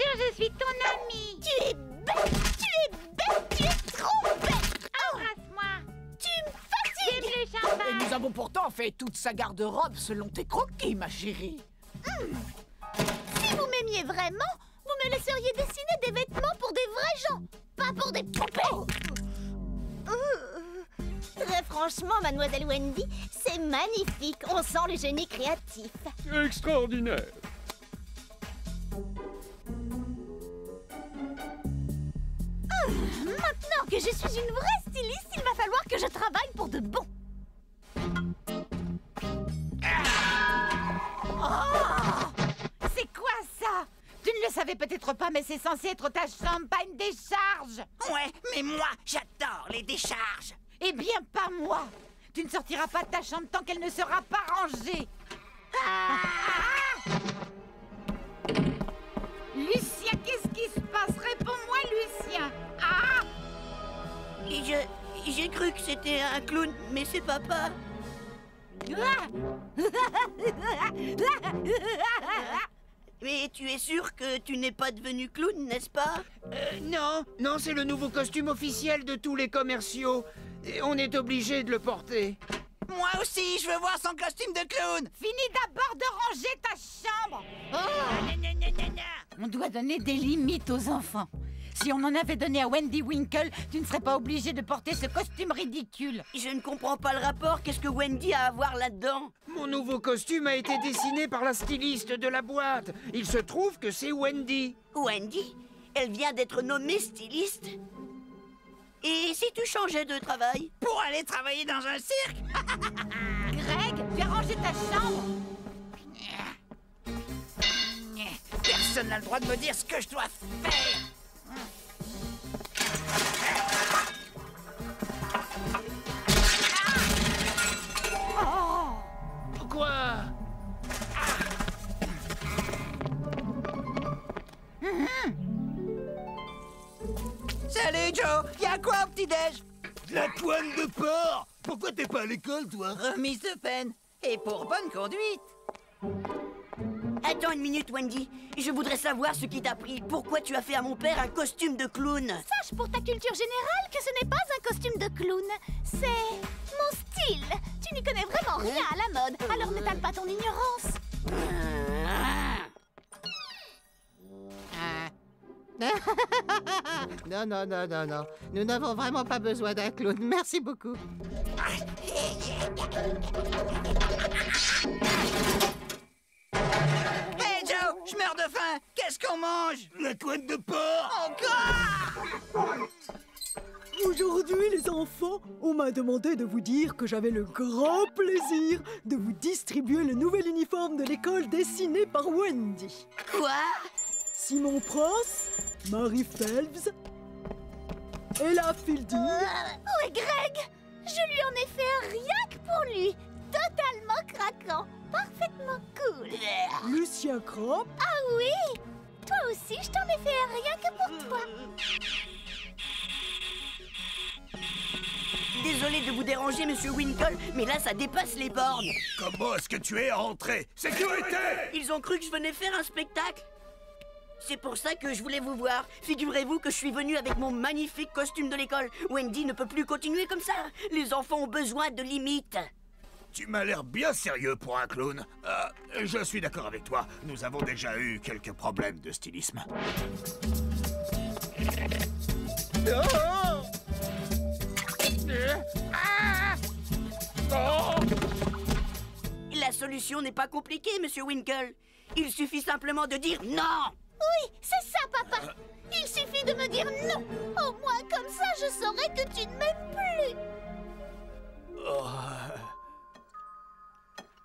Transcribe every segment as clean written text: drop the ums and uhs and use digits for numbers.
sûr, je suis ton amie. Tu es bête! Tu es bête! Tu es trop bête! Embrasse-moi. Tu me Vive fatigues! le Et champagne. nous avons pourtant fait toute sa garde-robe selon tes croquis, ma chérie. Si vous m'aimiez vraiment, vous me laisseriez dessiner des vêtements pour des vrais gens, pas pour des poupées. Très franchement, mademoiselle Wendy, c'est magnifique. On sent le génie créatif. Extraordinaire. Maintenant que je suis une vraie styliste, il va falloir que je travaille pour de bon. C'est quoi ça? Tu ne le savais peut-être pas, mais c'est censé être ta chambre, pas une décharge. Ouais, mais moi, j'adore les décharges. Eh bien, pas moi. Tu ne sortiras pas de ta chambre tant qu'elle ne sera pas rangée. Lucien, qu'est-ce qui se passe? Réponds-moi, Lucien. Ah! Et j'ai cru que c'était un clown, mais c'est papa. Mais tu es sûr que tu n'es pas devenu clown, n'est-ce pas? Non, c'est le nouveau costume officiel de tous les commerciaux. Et on est obligé de le porter. Moi aussi, je veux voir son costume de clown. Finis d'abord de ranger ta chambre. On doit donner des limites aux enfants. Si on en avait donné à Wendy Winkle, tu ne serais pas obligé de porter ce costume ridicule. Je ne comprends pas le rapport. Qu'est-ce que Wendy a à voir là-dedans? Mon nouveau costume a été dessiné par la styliste de la boîte. Il se trouve que c'est Wendy. Wendy? Elle vient d'être nommée styliste. Et si tu changeais de travail? Pour aller travailler dans un cirque? Greg, viens ranger ta chambre. Personne n'a le droit de me dire ce que je dois faire. Quoi? Salut Joe, y'a quoi au petit-déj? De la poêle de porc. Pourquoi t'es pas à l'école, toi? Remise de peine. Et pour bonne conduite. Attends une minute, Wendy. Je voudrais savoir ce qui t'a pris. Pourquoi tu as fait à mon père un costume de clown? Sache pour ta culture générale que ce n'est pas un costume de clown. C'est mon style. Tu n'y connais vraiment rien à la mode, alors n'étale pas ton ignorance. Non. Nous n'avons vraiment pas besoin d'un clown. Merci beaucoup. Hey Joe, je meurs de faim. Qu'est-ce qu'on mange? La couenne de porc. Encore? Aujourd'hui, les enfants, on m'a demandé de vous dire que j'avais le grand plaisir de vous distribuer le nouvel uniforme de l'école dessiné par Wendy. Quoi? Simon Prince, Marie Phelps, Ella Fielding, Où est Greg? Je lui en ai fait un rien que pour lui. Totalement craquant. Parfaitement cool. Lucien Crop, Ah oui? Toi aussi, je t'en ai fait un rien que pour toi. Désolé de vous déranger, monsieur Winkle, mais là, ça dépasse les bornes. Comment est-ce que tu es rentré? Sécurité! Ils ont cru que je venais faire un spectacle. C'est pour ça que je voulais vous voir. Figurez-vous que je suis venu avec mon magnifique costume de l'école. Wendy ne peut plus continuer comme ça. Les enfants ont besoin de limites. Tu m'as l'air bien sérieux pour un clown. Je suis d'accord avec toi. Nous avons déjà eu quelques problèmes de stylisme. La solution n'est pas compliquée, monsieur Winkle. Il suffit simplement de dire non. Oui, c'est ça, papa. Il suffit de me dire non. Au moins, comme ça, je saurai que tu ne m'aimes plus.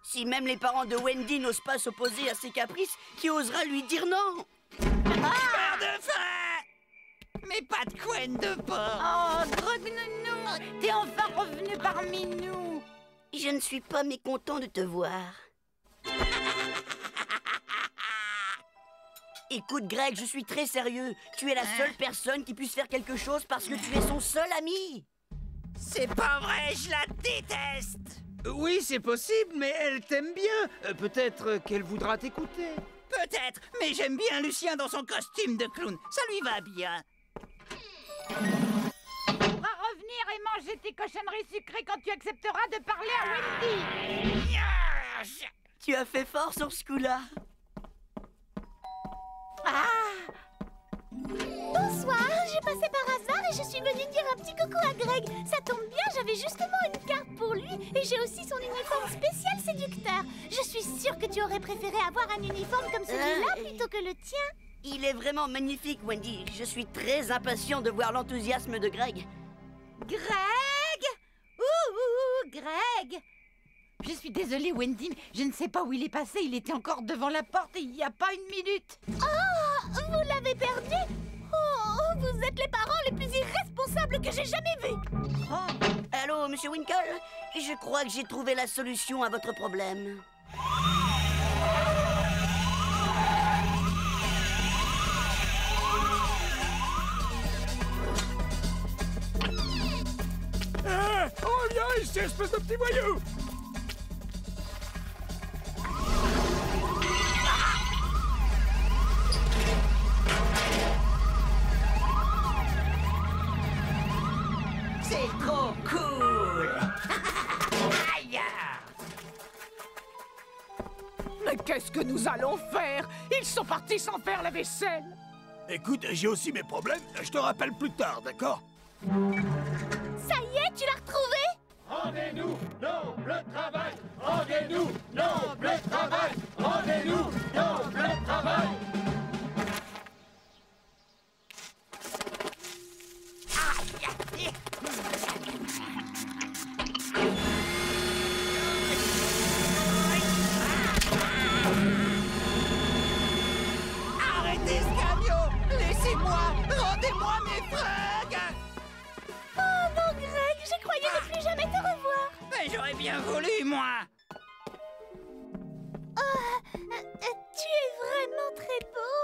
Si même les parents de Wendy n'osent pas s'opposer à ses caprices, qui osera lui dire non? Meurs de faim! Mais pas de couenne de porc! Oh, Grognonou, t'es enfin revenu parmi nous. Je ne suis pas mécontent de te voir. Écoute, Greg, je suis très sérieux. Tu es la seule personne qui puisse faire quelque chose parce que tu es son seul ami. C'est pas vrai, je la déteste. Oui, c'est possible, mais elle t'aime bien. Peut-être qu'elle voudra t'écouter. Peut-être, mais j'aime bien Lucien dans son costume de clown. Ça lui va bien. Tu pourras revenir et manger tes cochonneries sucrées quand tu accepteras de parler à Wendy. Tu as fait fort sur ce coup-là. Bonsoir, j'ai passé par hasard et je suis venue dire un petit coucou à Greg. Ça tombe bien, j'avais justement une carte pour lui et j'ai aussi son uniforme spécial séducteur. Je suis sûre que tu aurais préféré avoir un uniforme comme celui-là plutôt que le tien. Il est vraiment magnifique, Wendy. Je suis très impatient de voir l'enthousiasme de Greg. Greg! Ouh, Greg! Je suis désolée, Wendy, mais je ne sais pas où il est passé. Il était encore devant la porte et il n'y a pas une minute. Oh, vous l'avez perdu? Oh, vous êtes les parents les plus irresponsables que j'ai jamais vus. Allô, Monsieur Winkle? Je crois que j'ai trouvé la solution à votre problème. Oh, viens ici, espèce de petit voyou! C'est trop cool. Aïe! Mais qu'est-ce que nous allons faire? Ils sont partis sans faire la vaisselle. Écoute, j'ai aussi mes problèmes. Je te rappelle plus tard, d'accord? Ça y est, tu l'as retrouvé? Rendez-nous, noble travail! Rendez-nous, noble travail! Rendez-nous, noble travail! Arrêtez ce camion! Laissez-moi! Rendez-moi mes fringues! Oh non, Greg, je croyais ne plus jamais te revoir. Mais j'aurais bien voulu, moi! Tu es vraiment très beau.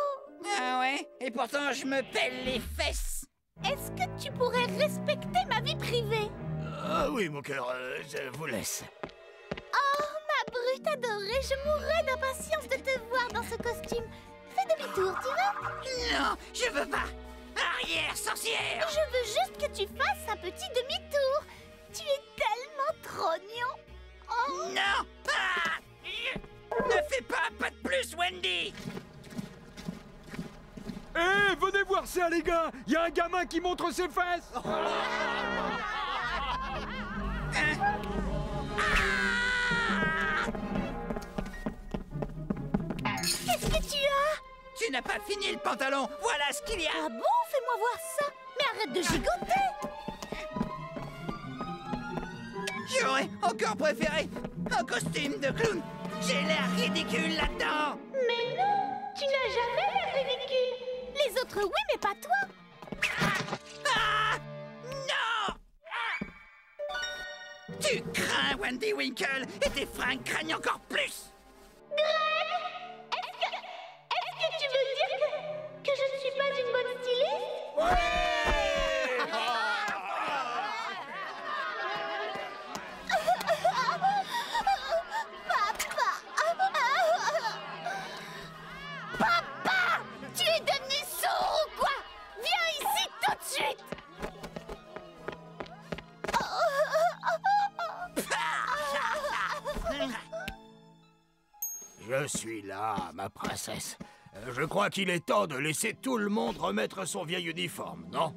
Ah ouais? Et pourtant, je me pèle les fesses! Est-ce que tu pourrais respecter ma vie privée? Ah oui, mon cœur, je vous laisse. Oh, ma brute adorée, je mourrais d'impatience de te voir dans ce costume. Fais demi-tour, tu veux? Non, je veux pas! Arrière, sorcière! Je veux juste que tu fasses un petit demi-tour. Tu es tellement trognon. Oh. Non! Ah! Ne fais pas un pas de plus, Wendy! Eh, venez voir ça, les gars! Il y a un gamin qui montre ses fesses! Qu'est-ce que tu as? Tu n'as pas fini le pantalon! Voilà ce qu'il y a! Ah bon? Fais-moi voir ça. Mais arrête de gigoter. J'aurais encore préféré un costume de clown! J'ai l'air ridicule là-dedans! Mais non, tu n'as jamais l'air ridicule. Les autres oui, mais pas toi. Ah! Non! Tu crains Wendy Winkle et tes fringues craignent encore plus! Greg, est-ce que tu veux dire que je ne suis pas une bonne styliste? Papa, tu es devenu sourd ou quoi? Viens ici tout de suite. Je suis là, ma princesse. Je crois qu'il est temps de laisser tout le monde remettre son vieil uniforme, non?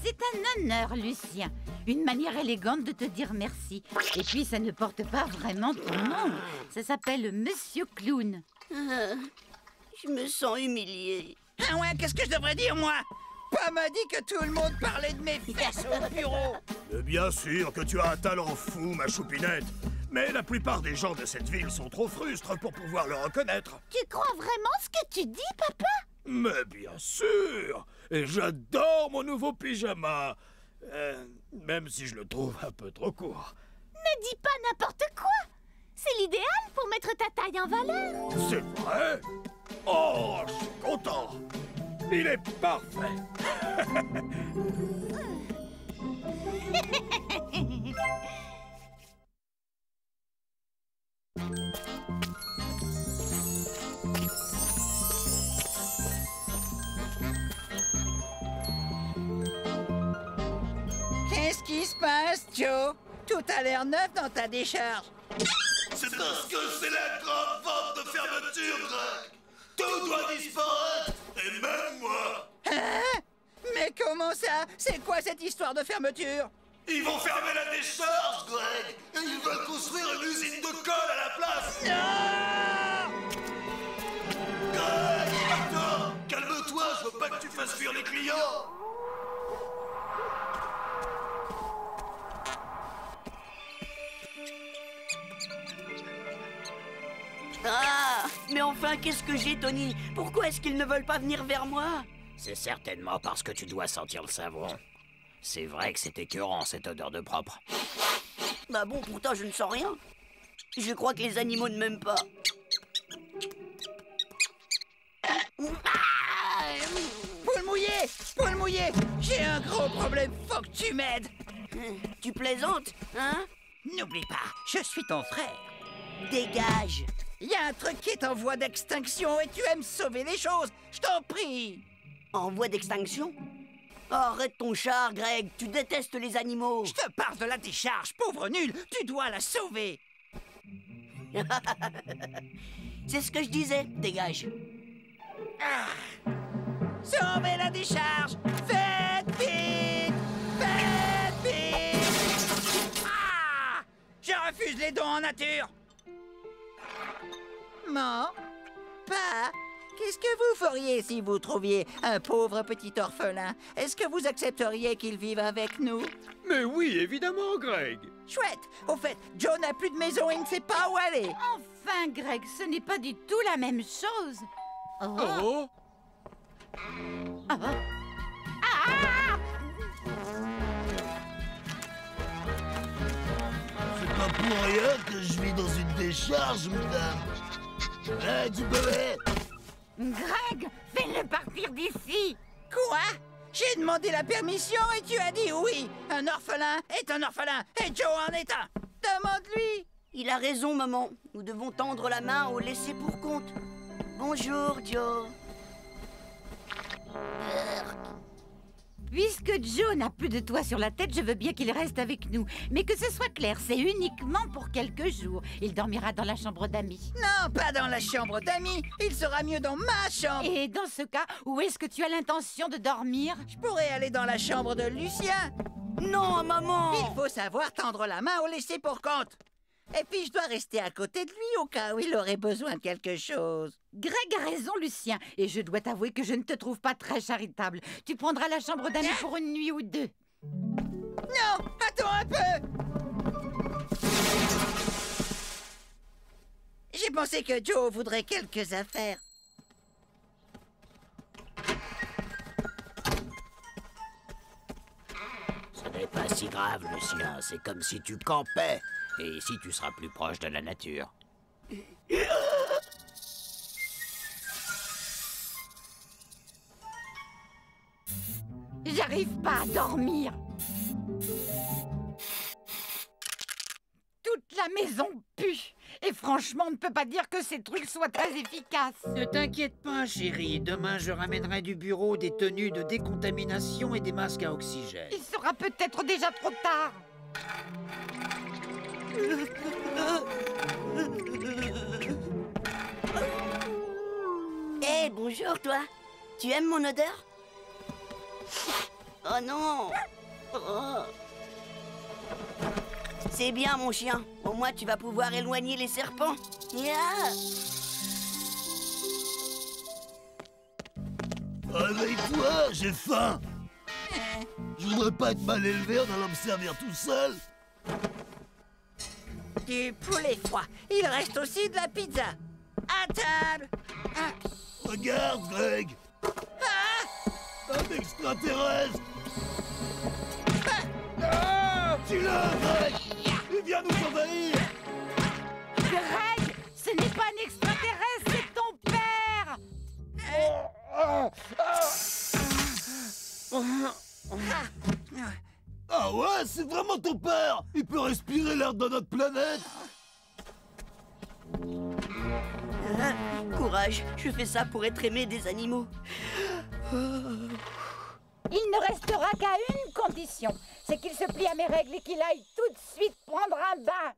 C'est un honneur, Lucien. Une manière élégante de te dire merci. Et puis, ça ne porte pas vraiment ton nom. Ça s'appelle Monsieur Clown. Je me sens humilié. Ah ouais, qu'est-ce que je devrais dire, moi? Pas m'a dit que tout le monde parlait de mes fesses au bureau! Mais bien sûr que tu as un talent fou, ma choupinette. Mais la plupart des gens de cette ville sont trop frustres pour pouvoir le reconnaître. Tu crois vraiment ce que tu dis, papa? Mais bien sûr! Et j'adore mon nouveau pyjama. Même si je le trouve un peu trop court. Ne dis pas n'importe quoi. C'est l'idéal pour mettre ta taille en valeur. C'est vrai? Oh, je suis content. Il est parfait. Qu'est-ce qui se passe, Joe? Tout a l'air neuf dans ta décharge. C'est parce que c'est la grande vente de fermeture, Greg. Tout doit disparaître, et même moi. Hein? Mais comment ça? C'est quoi cette histoire de fermeture? Ils vont fermer la décharge, Greg, et ils veulent construire une usine de colle à la place. Non! Greg, attends, calme-toi, je veux pas que tu fasses fuir les clients. Ah, mais enfin, qu'est-ce que j'ai, Tony? Pourquoi est-ce qu'ils ne veulent pas venir vers moi? C'est certainement parce que tu dois sentir le savon. C'est vrai que c'est écœurant, cette odeur de propre. Bah bon, pourtant, je ne sens rien. Je crois que les animaux ne m'aiment pas. Poule mouillée, j'ai un gros problème, faut que tu m'aides. Tu plaisantes, hein? N'oublie pas, je suis ton frère. Dégage. Il y a un truc qui est en voie d'extinction et tu aimes sauver les choses, je t'en prie. En voie d'extinction? Oh, arrête ton char, Greg, tu détestes les animaux. Je te parle de la décharge, pauvre nul, tu dois la sauver. C'est ce que je disais, dégage. Ah. Sauvez la décharge, faites vite, faites vite. Ah. Je refuse les dons en nature. Non, pas. Qu'est-ce que vous feriez si vous trouviez un pauvre petit orphelin? Est-ce que vous accepteriez qu'il vive avec nous? Mais oui, évidemment, Greg. Chouette. Au fait, Joe n'a plus de maison et ne sait pas où aller. Enfin, Greg, ce n'est pas du tout la même chose. Oh. Oh. Ah. Ah. C'est pas pour rien que je vis dans une décharge, madame. Hein, du bébé? Greg, fais-le partir d'ici. Quoi? J'ai demandé la permission et tu as dit oui. Un orphelin est un orphelin et Joe en est un. Demande-lui. Il a raison, maman. Nous devons tendre la main au laissé pour compte. Bonjour, Joe. Puisque Joe n'a plus de toit sur la tête, je veux bien qu'il reste avec nous. Mais que ce soit clair, c'est uniquement pour quelques jours. Il dormira dans la chambre d'amis. Non, pas dans la chambre d'amis. Il sera mieux dans ma chambre. Et dans ce cas, où est-ce que tu as l'intention de dormir? Je pourrais aller dans la chambre de Lucien. Non, maman. Il faut savoir tendre la main au laissé pour compte. Et puis je dois rester à côté de lui au cas où il aurait besoin de quelque chose. Greg a raison, Lucien. Et je dois t'avouer que je ne te trouve pas très charitable. Tu prendras la chambre d'amis pour une nuit ou deux. Non, attends un peu. J'ai pensé que Joe voudrait quelques affaires. Ce n'est pas si grave, Lucien. C'est comme si tu campais. Et ici, tu seras plus proche de la nature. J'arrive pas à dormir. Toute la maison pue. Et franchement, on ne peut pas dire que ces trucs soient très efficaces. Ne t'inquiète pas, chérie. Demain, je ramènerai du bureau des tenues de décontamination et des masques à oxygène. Il sera peut-être déjà trop tard. Hé, bonjour, toi. Tu aimes mon odeur? Oh non. Oh. C'est bien, mon chien. Au moins, tu vas pouvoir éloigner les serpents. Yeah. Avec toi, j'ai faim. Je voudrais pas être mal élevé en allant me servir tout seul. Du poulet froid. Il reste aussi de la pizza. À table. Regarde, Greg. Un extraterrestre. Tu l'as, Greg. Il vient nous envahir. Greg, ce n'est pas un extraterrestre, c'est ton père. Ah ouais, c'est vraiment ton père! Il peut respirer l'air de notre planète! Courage, je fais ça pour être aimé des animaux. Il ne restera qu'à une condition, c'est qu'il se plie à mes règles et qu'il aille tout de suite prendre un bain.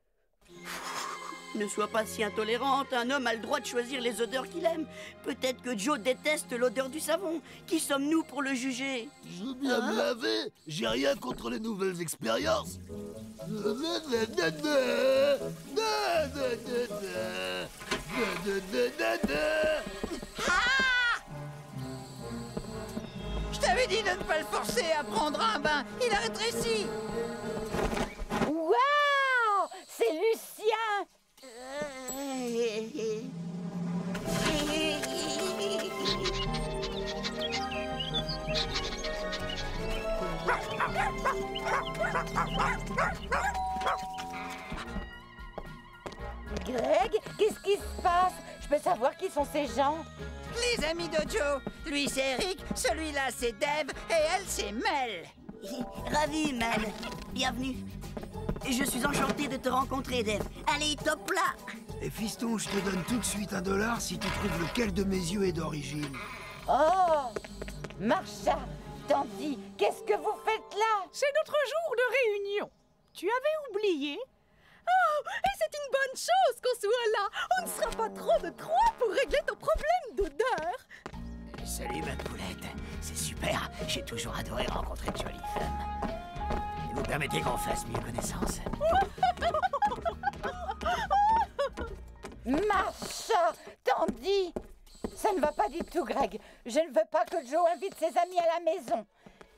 Ne sois pas si intolérante, un homme a le droit de choisir les odeurs qu'il aime. Peut-être que Joe déteste l'odeur du savon. Qui sommes-nous pour le juger? Je veux bien me laver, j'ai rien contre les nouvelles expériences. Je t'avais dit de ne pas le forcer à prendre un bain. Il a rétréci. Waouh! C'est Lucien! Greg, qu'est-ce qui se passe? Je peux savoir qui sont ces gens? Les amis de Joe. Lui, c'est Eric. Celui-là, c'est Dave. Et elle, c'est Mel. Ravi, Mel. Bienvenue. Je suis enchanté de te rencontrer, Dave. Allez, top là! Et fiston, je te donne tout de suite $1 si tu trouves lequel de mes yeux est d'origine. Oh! Marsha, Tandy, qu'est-ce que vous faites là? C'est notre jour de réunion. Tu avais oublié? Oh, et c'est une bonne chose qu'on soit là. On ne sera pas trop de trois pour régler ton problème d'odeur. Salut ma poulette, c'est super. J'ai toujours adoré rencontrer de jolies femmes. Et vous permettez qu'on fasse mieux connaissance? Marsha, Tandy, ça ne va pas du tout, Greg. Je ne veux pas que Joe invite ses amis à la maison.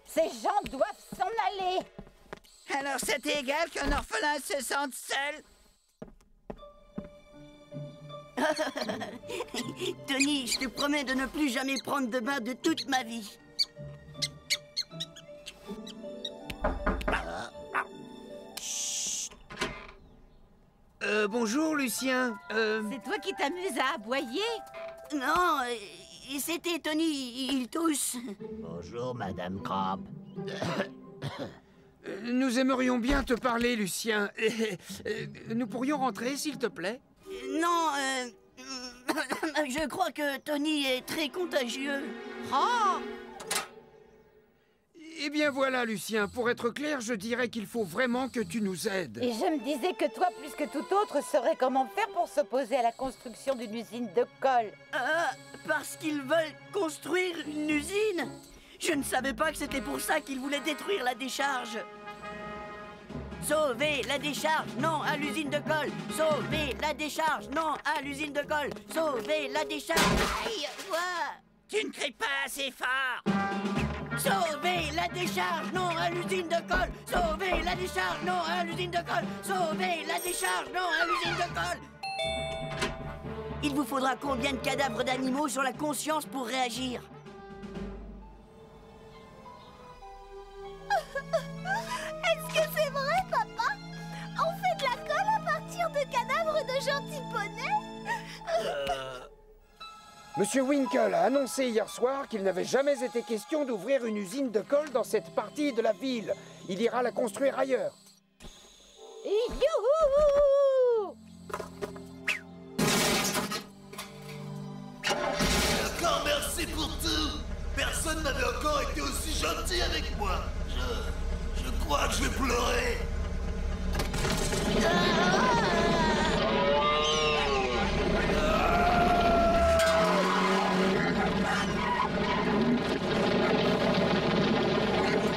Ces gens doivent s'en aller. Alors c'est égal qu'un orphelin se sente seul? Tony, je te promets de ne plus jamais prendre de bain de toute ma vie. Bonjour, Lucien. C'est toi qui t'amuses à aboyer? Non, c'était Tony, il tousse. Bonjour, Madame Crabbe. Nous aimerions bien te parler, Lucien. Nous pourrions rentrer, s'il te plaît? Non, je crois que Tony est très contagieux. Oh! Eh bien voilà, Lucien, pour être clair, je dirais qu'il faut vraiment que tu nous aides. Et je me disais que toi, plus que tout autre, saurais comment faire pour s'opposer à la construction d'une usine de colle. Parce qu'ils veulent construire une usine? Je ne savais pas que c'était pour ça qu'ils voulaient détruire la décharge. Sauver la décharge, non à l'usine de colle. Sauver la décharge, non à l'usine de colle. Sauver la décharge. Aïe, ouah. Tu ne cries pas assez fort. Sauver la décharge, non à l'usine de colle. Sauver la décharge, non à l'usine de colle. Sauver la décharge, non à l'usine de colle. Il vous faudra combien de cadavres d'animaux sur la conscience pour réagir? Est-ce que c'est vrai, papa? On fait de la colle à partir de cadavres de gentils poneys? Monsieur Winkle a annoncé hier soir qu'il n'avait jamais été question d'ouvrir une usine de colle dans cette partie de la ville. Il ira la construire ailleurs. Youhou! Encore merci pour tout. Personne n'avait encore été aussi gentil avec moi. Je crois que je vais pleurer.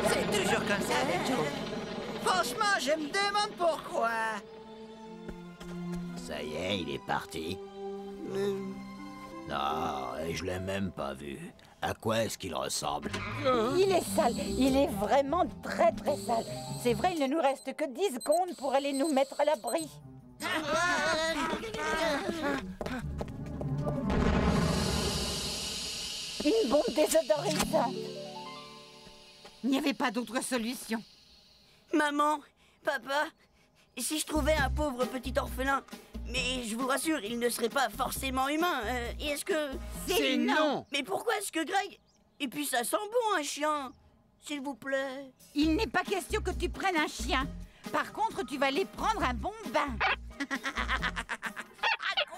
C'est toujours comme ça avec Joe. Franchement, je me demande pourquoi. Ça y est, il est parti. Non, et je l'ai même pas vu. À quoi est-ce qu'il ressemble? Il est sale, il est vraiment très très sale. C'est vrai, il ne nous reste que 10 secondes pour aller nous mettre à l'abri. Une bombe désodorisante. Il n'y avait pas d'autre solution. Maman, papa, si je trouvais un pauvre petit orphelin, mais je vous rassure, il ne serait pas forcément humain. Est-ce que... C'est non. Mais pourquoi est-ce que Greg... Et puis ça sent bon, un chien. s'il vous plaît. Il n'est pas question que tu prennes un chien. Par contre, tu vas aller prendre un bon bain.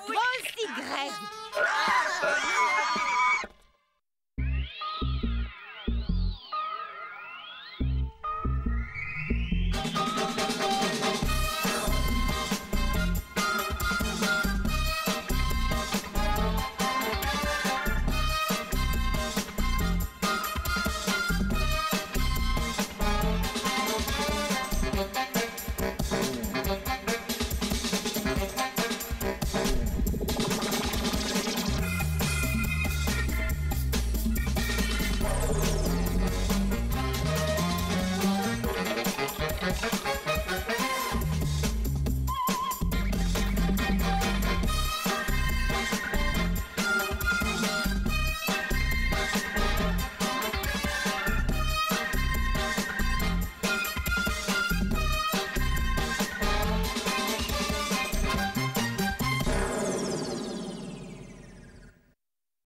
Toi aussi, Greg.